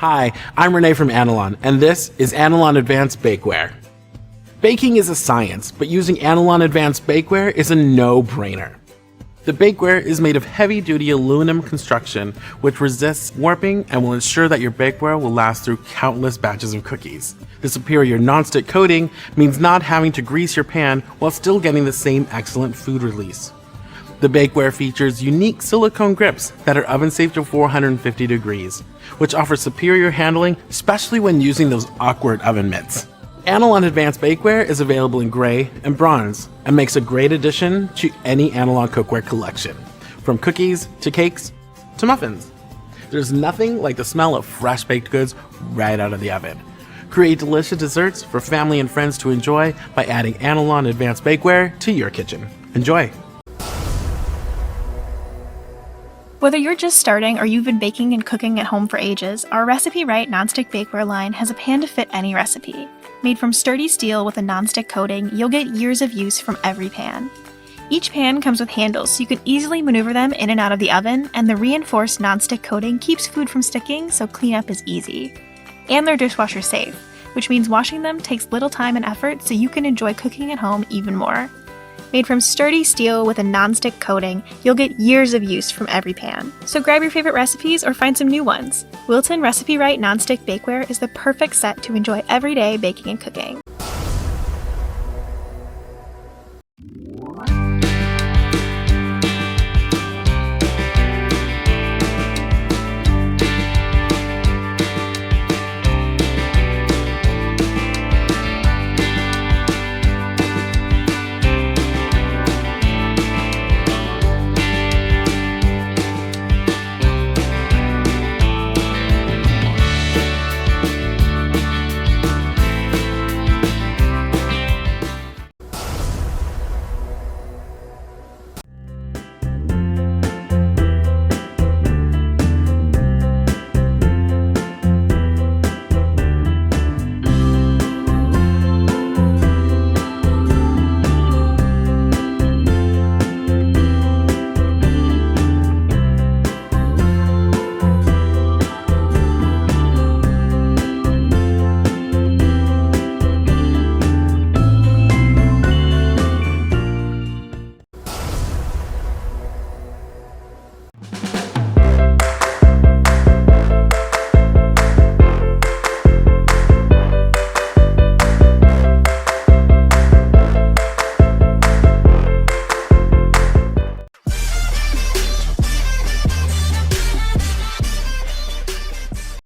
Hi, I'm Renee from Anolon, and this is Anolon Advanced Bakeware. Baking is a science, but using Anolon Advanced Bakeware is a no-brainer. The bakeware is made of heavy-duty aluminum construction which resists warping and will ensure that your bakeware will last through countless batches of cookies. The superior nonstick coating means not having to grease your pan while still getting the same excellent food release. The bakeware features unique silicone grips that are oven-safe to 450 degrees, which offers superior handling, especially when using those awkward oven mitts. Anolon Advanced Bakeware is available in gray and bronze and makes a great addition to any Anolon cookware collection, from cookies to cakes to muffins. There's nothing like the smell of fresh baked goods right out of the oven. Create delicious desserts for family and friends to enjoy by adding Anolon Advanced Bakeware to your kitchen. Enjoy! Whether you're just starting or you've been baking and cooking at home for ages, our Recipe Right Nonstick Bakeware line has a pan to fit any recipe. Made from sturdy steel with a nonstick coating, you'll get years of use from every pan. Each pan comes with handles so you can easily maneuver them in and out of the oven, and the reinforced nonstick coating keeps food from sticking so cleanup is easy. And they're dishwasher safe, which means washing them takes little time and effort so you can enjoy cooking at home even more. Made from sturdy steel with a nonstick coating, you'll get years of use from every pan. So grab your favorite recipes or find some new ones. Wilton Recipe Right Nonstick Bakeware is the perfect set to enjoy every day baking and cooking.